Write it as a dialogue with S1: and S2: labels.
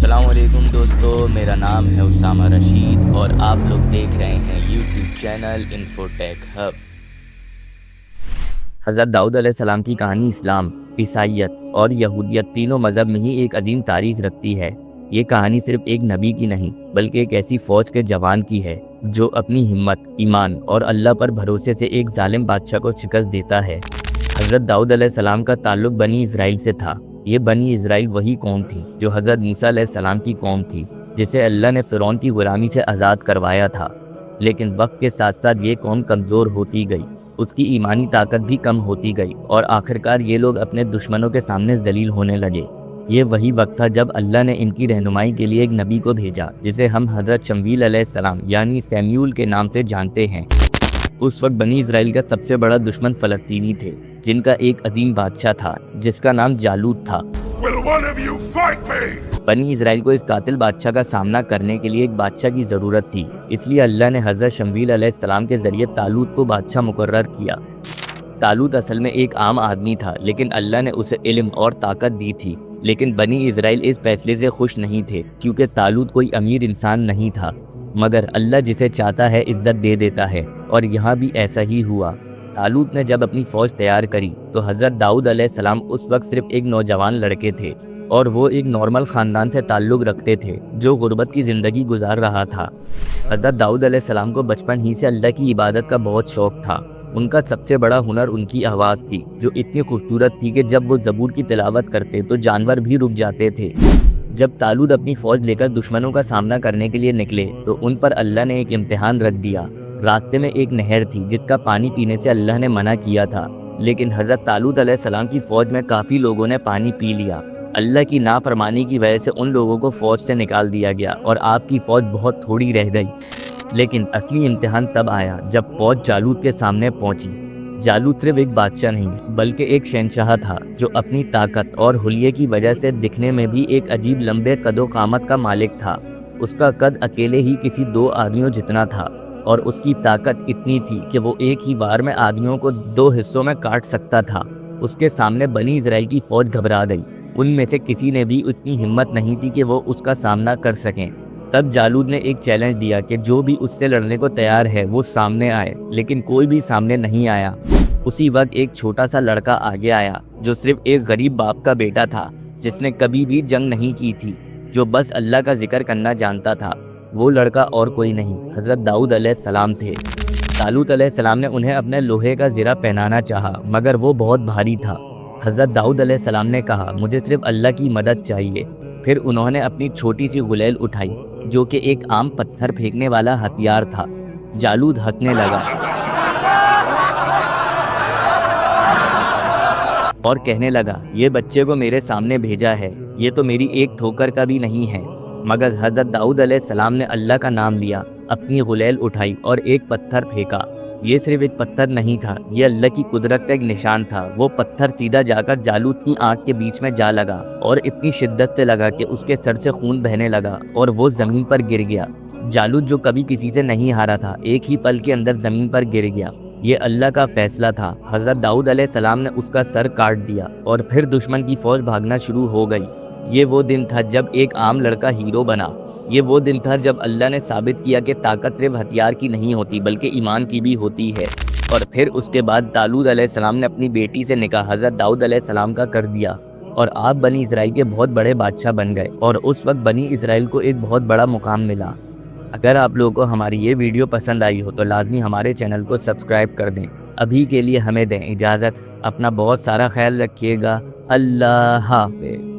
S1: السلام علیکم دوستو، میرا نام ہے اسامہ رشید اور آپ لوگ دیکھ رہے ہیں یوٹیوب چینل انفوٹیک ہب۔ حضرت داؤد علیہ السلام کی کہانی اسلام، عیسائیت اور یہودیت تینوں مذہب میں ہی ایک عظیم تاریخ رکھتی ہے۔ یہ کہانی صرف ایک نبی کی نہیں بلکہ ایک ایسی فوج کے جوان کی ہے جو اپنی ہمت، ایمان اور اللہ پر بھروسے سے ایک ظالم بادشاہ کو شکست دیتا ہے۔ حضرت داؤد علیہ السلام کا تعلق بنی اسرائیل سے تھا۔ یہ بنی اسرائیل وہی قوم تھی جو حضرت موسیٰ علیہ السلام کی قوم تھی، جسے اللہ نے فرعون کی غلامی سے آزاد کروایا تھا۔ لیکن وقت کے ساتھ ساتھ یہ قوم کمزور ہوتی گئی، اس کی ایمانی طاقت بھی کم ہوتی گئی اور آخرکار یہ لوگ اپنے دشمنوں کے سامنے ذلیل ہونے لگے۔ یہ وہی وقت تھا جب اللہ نے ان کی رہنمائی کے لیے ایک نبی کو بھیجا جسے ہم حضرت شمویل علیہ السلام یعنی سیمیول کے نام سے جانتے ہیں۔ اس وقت بنی اسرائیل کا سب سے بڑا دشمن فلسطینی تھے، جن کا ایک عظیم بادشاہ تھا جس کا نام جالوت تھا۔ بنی اسرائیل کو اس قاتل بادشاہ کا سامنا کرنے کے لیے ایک بادشاہ کی ضرورت تھی، اس لیے اللہ نے حضرت شمویل علیہ السلام کے ذریعے طالوت کو بادشاہ مقرر کیا۔ طالوت اصل میں ایک عام آدمی تھا، لیکن اللہ نے اسے علم اور طاقت دی تھی۔ لیکن بنی اسرائیل اس فیصلے سے خوش نہیں تھے کیونکہ طالوت کوئی امیر انسان نہیں تھا، مگر اللہ جسے چاہتا ہے عزت دے دیتا ہے، اور یہاں بھی ایسا ہی ہوا۔ طالوت نے جب اپنی فوج تیار کری تو حضرت داؤد علیہ السلام اس وقت صرف ایک نوجوان لڑکے تھے اور وہ ایک نارمل خاندان سے تعلق رکھتے تھے جو غربت کی زندگی گزار رہا تھا۔ حضرت داؤد علیہ السلام کو بچپن ہی سے اللہ کی عبادت کا بہت شوق تھا۔ ان کا سب سے بڑا ہنر ان کی آواز تھی جو اتنی خوبصورت تھی کہ جب وہ زبور کی تلاوت کرتے تو جانور بھی رک جاتے تھے۔ جب طالوت اپنی فوج لے کر دشمنوں کا سامنا کرنے کے لیے نکلے تو ان پر اللہ نے ایک امتحان رکھ دیا۔ راستے میں ایک نہر تھی جس کا پانی پینے سے اللہ نے منع کیا تھا، لیکن حضرت طالوت علیہ السلام کی فوج میں کافی لوگوں نے پانی پی لیا۔ اللہ کی نافرمانی کی وجہ سے ان لوگوں کو فوج سے نکال دیا گیا اور آپ کی فوج بہت تھوڑی رہ گئی۔ لیکن اصلی امتحان تب آیا جب فوج جالوت کے سامنے پہنچی۔ جالوت صرف ایک بادشاہ نہیں بلکہ ایک شہنشاہ تھا جو اپنی طاقت اور حلیے کی وجہ سے دکھنے میں بھی ایک عجیب لمبے قد و قامت کا مالک تھا۔ اس کا قد اکیلے ہی کسی 2 آدمیوں جتنا تھا اور اس کی طاقت اتنی تھی کہ وہ ایک ہی بار میں آدمیوں کو 2 حصوں میں کاٹ سکتا تھا۔ اس کے سامنے بنی اسرائیل کی فوج گھبرا گئی۔ ان میں سے کسی نے بھی اتنی ہمت نہیں تھی کہ وہ اس کا سامنا کر سکیں۔ تب جالوت نے ایک چیلنج دیا کہ جو بھی اس سے لڑنے کو تیار ہے وہ سامنے آئے، لیکن کوئی بھی سامنے نہیں آیا۔ اسی وقت ایک چھوٹا سا لڑکا آگے آیا جو صرف ایک غریب باپ کا بیٹا تھا، جس نے کبھی بھی جنگ نہیں کی تھی، جو بس اللہ کا ذکر کرنا جانتا تھا۔ وہ لڑکا اور کوئی نہیں، حضرت داؤد علیہ السلام تھے۔ طالوت علیہ السلام نے انہیں اپنے لوہے کا زرہ پہنانا چاہا مگر وہ بہت بھاری تھا۔ حضرت داؤد علیہ السلام نے کہا، مجھے صرف اللہ کی مدد چاہیے۔ پھر انہوں نے اپنی چھوٹی سی غلیل اٹھائی جو کہ ایک عام پتھر پھینکنے والا ہتھیار تھا۔ جالوت ہنسنے لگا اور کہنے لگا، یہ بچے کو میرے سامنے بھیجا ہے، یہ تو میری ایک ٹھوکر کا بھی نہیں ہے۔ مگر حضرت داؤد علیہ السلام نے اللہ کا نام لیا، اپنی غلیل اٹھائی اور ایک پتھر پھینکا۔ یہ صرف ایک پتھر نہیں تھا، یہ اللہ کی قدرت کا ایک نشان تھا۔ وہ پتھر سیدھا جا کر جالوت کی آنکھ کے بیچ میں جا لگا اور اتنی شدت سے لگا کہ اس کے سر سے خون بہنے لگا اور وہ زمین پر گر گیا۔ جالوت جو کبھی کسی سے نہیں ہارا تھا، ایک ہی پل کے اندر زمین پر گر گیا۔ یہ اللہ کا فیصلہ تھا۔ حضرت داؤد علیہ السلام نے اس کا سر کاٹ دیا اور پھر دشمن کی فوج بھاگنا شروع ہو گئی۔ یہ وہ دن تھا جب ایک عام لڑکا ہیرو بنا۔ یہ وہ دن تھا جب اللہ نے ثابت کیا کہ طاقت صرف ہتھیار کی نہیں ہوتی بلکہ ایمان کی بھی ہوتی ہے۔ اور پھر اس کے بعد طالوت علیہ السلام نے اپنی بیٹی سے نکاح حضرت داؤد علیہ السلام کا کر دیا اور آپ بنی اسرائیل کے بہت بڑے بادشاہ بن گئے، اور اس وقت بنی اسرائیل کو ایک بہت بڑا مقام ملا۔ اگر آپ لوگوں کو ہماری یہ ویڈیو پسند آئی ہو تو لازمی ہمارے چینل کو سبسکرائب کر دیں۔ ابھی کے لیے ہمیں دیں اجازت، اپنا بہت سارا خیال رکھیے گا۔ اللہ حافظ۔